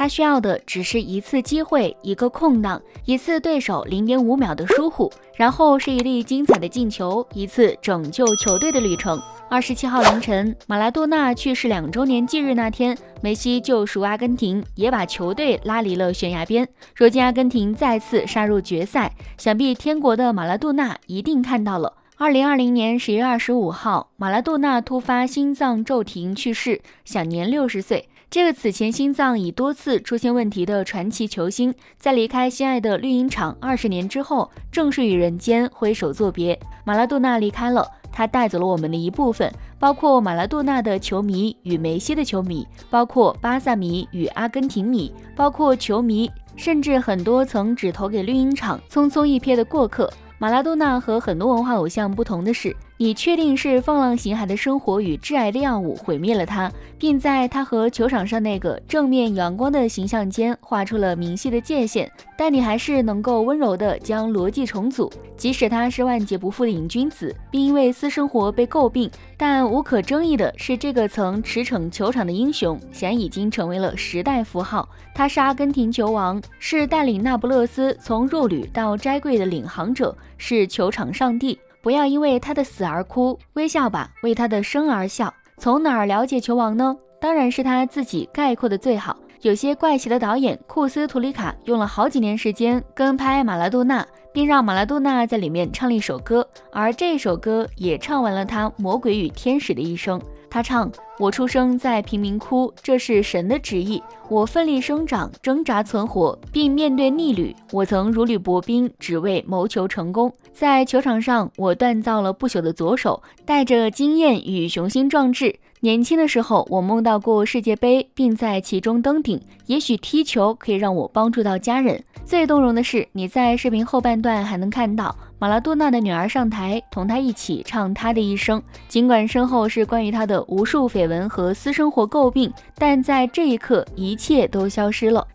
他需要的只是一次机会，一个空档，一次对手0.5秒的疏忽，然后是一粒精彩的进球，一次拯救球队的旅程。27号凌晨，马拉多纳去世2周年忌日那天，梅西救赎阿根廷，也把球队拉离了悬崖边。如今阿根廷再次杀入决赛，想必天国的马拉多纳一定看到了。2020年10月25号，马拉多纳突发心脏骤停去世，享年60岁。这个此前心脏已多次出现问题的传奇球星，在离开心爱的绿茵场20年之后，正式与人间挥手作别。马拉多纳离开了，他带走了我们的一部分，包括马拉多纳的球迷与梅西的球迷，包括巴萨迷与阿根廷迷，包括球迷，甚至很多曾只投给绿茵场匆匆一瞥的过客。马拉多纳和很多文化偶像不同的是，你确定是放浪形骸的生活与挚爱的药物毁灭了他，并在他和球场上那个正面阳光的形象间画出了明晰的界限，但你还是能够温柔地将逻辑重组。即使他是万劫不复的瘾君子，并因为私生活被诟病，但无可争议的是，这个曾驰骋球场的英雄显然已经成为了时代符号。他是阿根廷球王，是带领那不勒斯从弱旅到摘桂的领航者，是球场上帝。不要因为他的死而哭，微笑吧，为他的生而笑。从哪儿了解球王呢？当然是他自己概括的最好。有些怪奇的导演库斯图里卡用了好几年时间跟拍马拉多纳，并让马拉多纳在里面唱了一首歌，而这首歌也唱完了他魔鬼与天使的一生。他唱：我出生在贫民窟，这是神的旨意，我奋力生长，挣扎存活，并面对逆旅，我曾如履薄冰，只为谋求成功。在球场上，我锻造了不朽的左手，带着经验与雄心壮志。年轻的时候，我梦到过世界杯，并在其中登顶。也许踢球可以让我帮助到家人。最动容的是，你在视频后半段还能看到马拉多纳的女儿上台，同他一起唱他的一生。尽管身后是关于他的无数绯闻和私生活诟病，但在这一刻，一切都消失了。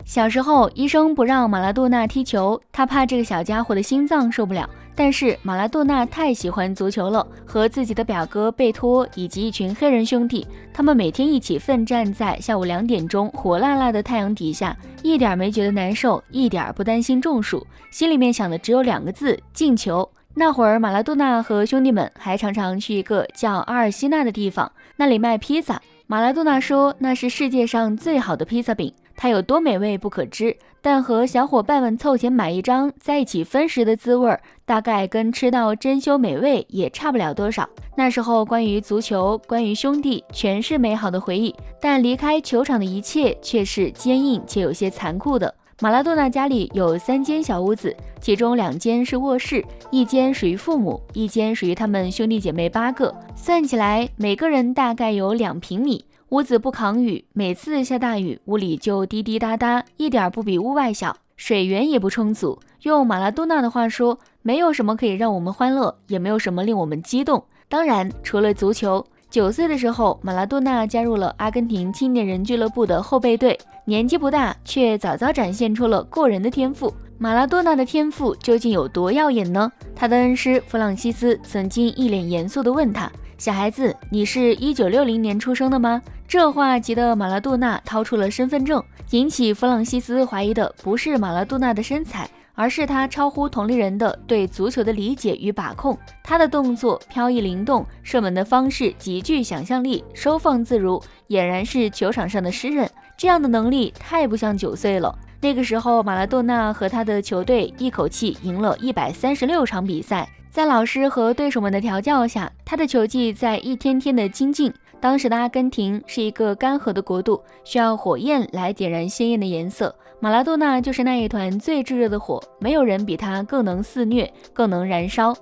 小时候，医生不让马拉多纳踢球，他怕这个小家伙的心脏受不了。但是马拉多纳太喜欢足球了，和自己的表哥贝托以及一群黑人兄弟，他们每天一起奋战在下午2点钟火辣辣的太阳底下，一点没觉得难受，一点不担心中暑，心里面想的只有2个字：进球。那会儿马拉多纳和兄弟们还常常去一个叫阿尔西纳的地方，那里卖披萨。马拉多纳说那是世界上最好的披萨饼，它有多美味不可知，但和小伙伴们凑钱买一张在一起分食的滋味，大概跟吃到珍馐美味也差不了多少。那时候关于足球，关于兄弟，全是美好的回忆，但离开球场的一切却是坚硬且有些残酷的。马拉多纳家里有3间小屋子，其中2间是卧室，1间属于父母，1间属于他们兄弟姐妹8个，算起来每个人大概有2平米。屋子不抗雨，每次下大雨，屋里就滴滴答答，一点不比屋外小，水源也不充足。用马拉多纳的话说，没有什么可以让我们欢乐，也没有什么令我们激动。当然，除了足球。9岁的时候，马拉多纳加入了阿根廷青年人俱乐部的后备队，年纪不大，却早早展现出了过人的天赋。马拉多纳的天赋究竟有多耀眼呢？他的恩师弗朗西斯曾经一脸严肃地问他：小孩子，你是1960年出生的吗？这话急得马拉多纳掏出了身份证。引起弗朗西斯怀疑的不是马拉多纳的身材，而是他超乎同龄人的对足球的理解与把控。他的动作飘逸灵动，射门的方式极具想象力，收放自如，俨然是球场上的诗人。这样的能力太不像9岁了。那个时候，马拉多纳和他的球队一口气赢了136场比赛。在老师和对手们的调教下，他的球技在一天天的精进。当时的阿根廷是一个干涸的国度，需要火焰来点燃鲜艳的颜色。马拉多纳就是那一团最炙热的火，没有人比他更能肆虐，更能燃烧。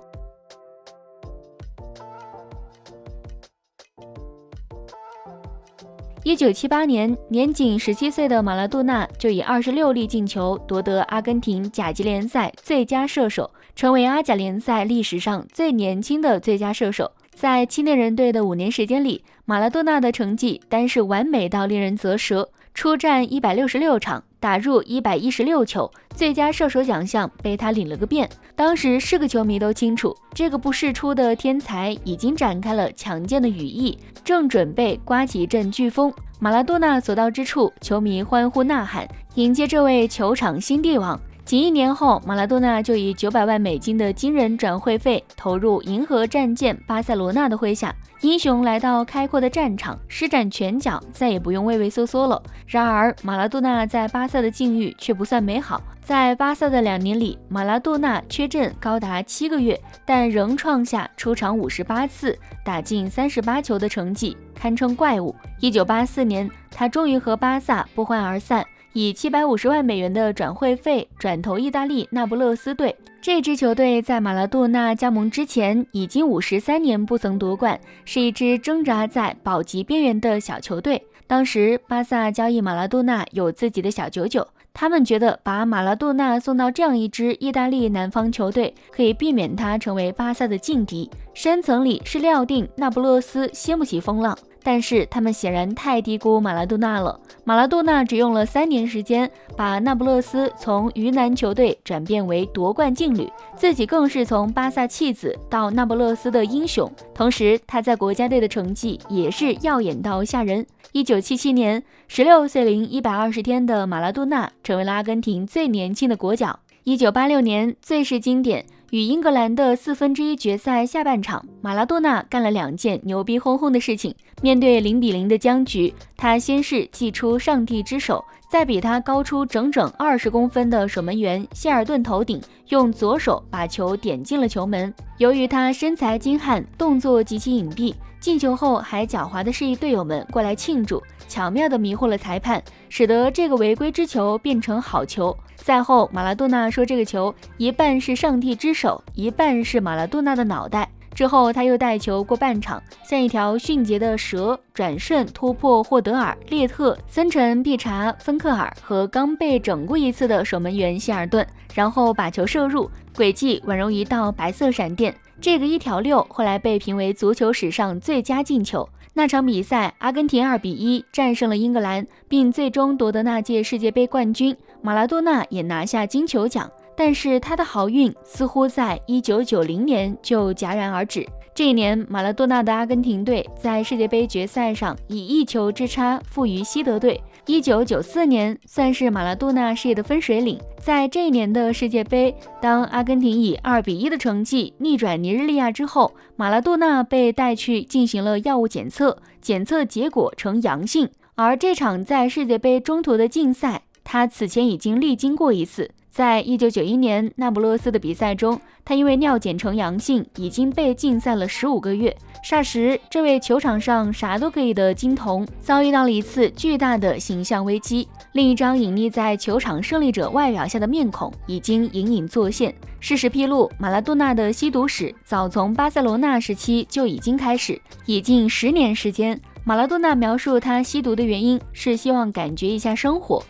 1978年，年仅17岁的马拉多纳就以26粒进球夺得阿根廷甲级联赛最佳射手，成为阿甲联赛历史上最年轻的最佳射手。在青年人队的5年时间里，马拉多纳的成绩单是完美到令人啧舌，出战166场，打入116球，最佳射手奖项被他领了个遍。当时是个球迷都清楚，这个不世出的天才已经展开了强健的羽翼，正准备刮起一阵飓风。马拉多纳所到之处，球迷欢呼呐喊，迎接这位球场新帝王。仅1年后，马拉多纳就以900万美金的惊人转会费投入银河战舰巴塞罗那的麾下，英雄来到开阔的战场，施展拳脚，再也不用畏畏缩缩了。然而，马拉多纳在巴萨的境遇却不算美好。在巴萨的2年里，马拉多纳缺阵高达7个月，但仍创下出场58次、打进38球的成绩，堪称怪物。1984年，他终于和巴萨不欢而散，以750万美元的转会费转投意大利那不勒斯队。这支球队在马拉多纳加盟之前已经53年不曾夺冠，是一支挣扎在保级边缘的小球队。当时巴萨交易马拉多纳有自己的小九九，他们觉得把马拉多纳送到这样一支意大利南方球队，可以避免他成为巴萨的劲敌。深层里是料定那不勒斯掀不起风浪，但是他们显然太低估马拉多纳了。马拉多纳只用了3年时间，把那不勒斯从鱼腩球队转变为夺冠劲旅，自己更是从巴萨弃子到那不勒斯的英雄。同时，他在国家队的成绩也是耀眼到吓人。1977年，16岁零120天的马拉多纳成为了阿根廷最年轻的国脚。1986年，最是经典。与英格兰的1/4决赛下半场，马拉多纳干了2件牛逼哄哄的事情。面对0-0的僵局，他先是祭出上帝之手，再比他高出整整20公分的守门员谢尔顿头顶，用左手把球点进了球门。由于他身材精悍，动作极其隐蔽，进球后还狡猾地示意队友们过来庆祝，巧妙地迷惑了裁判，使得这个违规之球变成好球。赛后，马拉多纳说这个球一半是上帝之手，一半是马拉多纳的脑袋。之后他又带球过半场，像一条迅捷的蛇，转瞬突破霍德尔、列特、森陈、毕查、芬克尔和刚被整过一次的守门员希尔顿，然后把球射入，轨迹宛如一道白色闪电。这个1条6后来被评为足球史上最佳进球。那场比赛，阿根廷2-1战胜了英格兰，并最终夺得那届世界杯冠军。马拉多纳也拿下金球奖，但是他的好运似乎在1990年就戛然而止。这一年，马拉多纳的阿根廷队在世界杯决赛上以1球之差负于西德队。1994年算是马拉多纳事业的分水岭。在这一年的世界杯，当阿根廷以2-1的成绩逆转尼日利亚之后，马拉多纳被带去进行了药物检测，检测结果呈阳性。而这场在世界杯中途的竞赛，他此前已经历经过一次。在1991年那不勒斯的比赛中，他因为尿检呈阳性，已经被禁赛了15个月。霎时，这位球场上啥都可以的金童遭遇到了一次巨大的形象危机。另一张隐匿在球场胜利者外表下的面孔已经隐隐作现。事实披露，马拉多纳的吸毒史早从巴塞罗那时期就已经开始，已近10年时间。马拉多纳描述他吸毒的原因是希望感觉一下生活。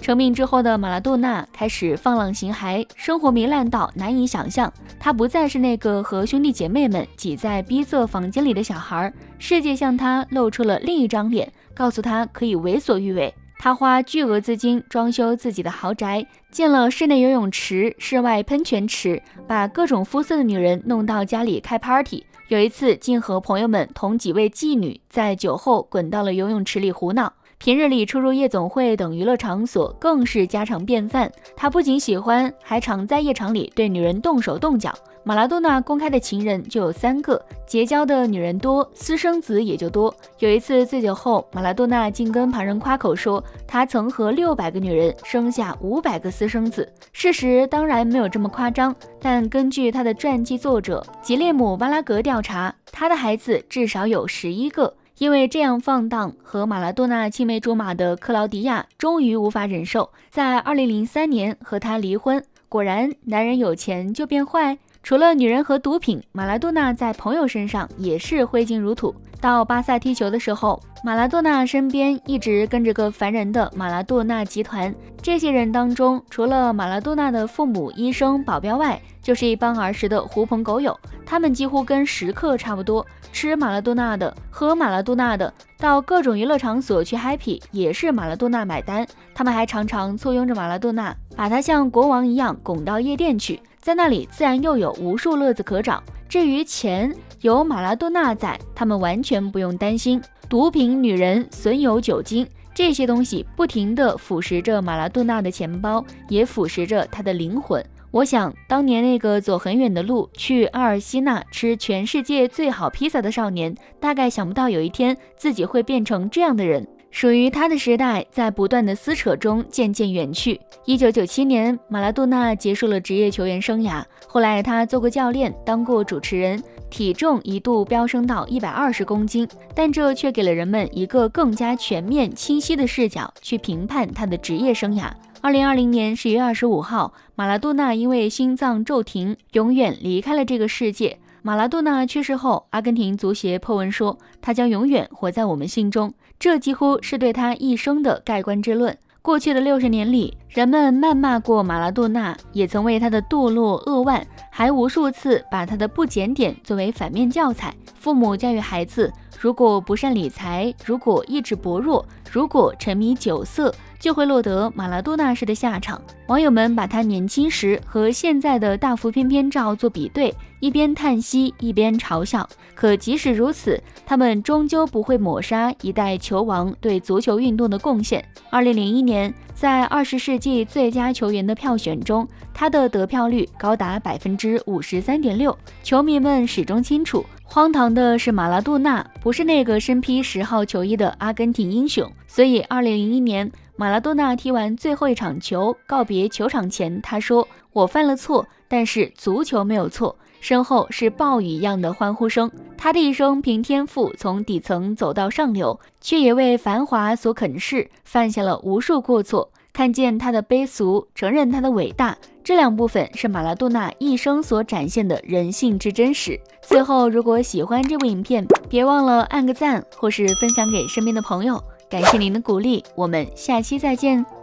成名之后的马拉多纳开始放浪形骸，生活糜烂到难以想象。他不再是那个和兄弟姐妹们挤在逼仄房间里的小孩，世界向他露出了另一张脸，告诉他可以为所欲为。他花巨额资金装修自己的豪宅，建了室内游泳池、室外喷泉池，把各种肤色的女人弄到家里开 party。有一次，竟和朋友们同几位妓女在酒后滚到了游泳池里胡闹。平日里出入夜总会等娱乐场所更是家常便饭。他不仅喜欢，还常在夜场里对女人动手动脚。马拉多纳公开的情人就有3个，结交的女人多，私生子也就多。有一次醉酒后，马拉多纳竟跟旁人夸口说，他曾和600个女人生下500个私生子。事实当然没有这么夸张，但根据他的传记作者吉列姆·巴拉格调查，他的孩子至少有11个。因为这样放荡，和马拉多纳青梅竹马的克劳迪亚终于无法忍受，在2003年和他离婚。果然，男人有钱就变坏。除了女人和毒品，马拉多纳在朋友身上也是挥金如土。到巴萨踢球的时候，马拉多纳身边一直跟着个烦人的马拉多纳集团。这些人当中，除了马拉多纳的父母、医生、保镖外，就是一帮儿时的狐朋狗友。他们几乎跟食客差不多，吃马拉多纳的，喝马拉多纳的，到各种娱乐场所去 happy 也是马拉多纳买单。他们还常常簇拥着马拉多纳，把他像国王一样拱到夜店去，在那里自然又有无数乐子可找。至于钱，有马拉多纳在，他们完全不用担心。毒品、女人、损友、酒精，这些东西不停地腐蚀着马拉多纳的钱包，也腐蚀着他的灵魂。我想，当年那个走很远的路去阿尔西纳吃全世界最好披萨的少年，大概想不到有一天自己会变成这样的人。属于他的时代在不断的撕扯中渐渐远去。1997年，马拉多纳结束了职业球员生涯，后来他做过教练，当过主持人，体重一度飙升到120公斤，但这却给了人们一个更加全面清晰的视角去评判他的职业生涯。2020年10月25号，马拉多纳因为心脏骤停，永远离开了这个世界。马拉多纳去世后，阿根廷足协破文说，他将永远活在我们心中，这几乎是对他一生的盖棺之论。过去的60年里，人们谩骂过马拉多纳，也曾为他的堕落扼腕，还无数次把他的不检点作为反面教材。父母教育孩子，如果不善理财，如果意志薄弱，如果沉迷酒色，就会落得马拉多纳式的下场。网友们把他年轻时和现在的大幅翩翩照做比对，一边叹息一边嘲笑。可即使如此，他们终究不会抹杀一代球王对足球运动的贡献。2001年，在20世纪最佳球员的票选中，他的得票率高达 53.6%。球迷们始终清楚，荒唐的是马拉多纳不是那个身披10号球衣的阿根廷英雄。所以2001年马拉多纳踢完最后一场球，告别球场前，他说：“我犯了错，但是足球没有错。”身后是暴雨一样的欢呼声。他的一生凭天赋从底层走到上流，却也为繁华所啃噬，犯下了无数过错。看见他的卑俗，承认他的伟大，这两部分是马拉多纳一生所展现的人性之真实。最后，如果喜欢这部影片，别忘了按个赞，或是分享给身边的朋友。感谢您的鼓励，我们下期再见。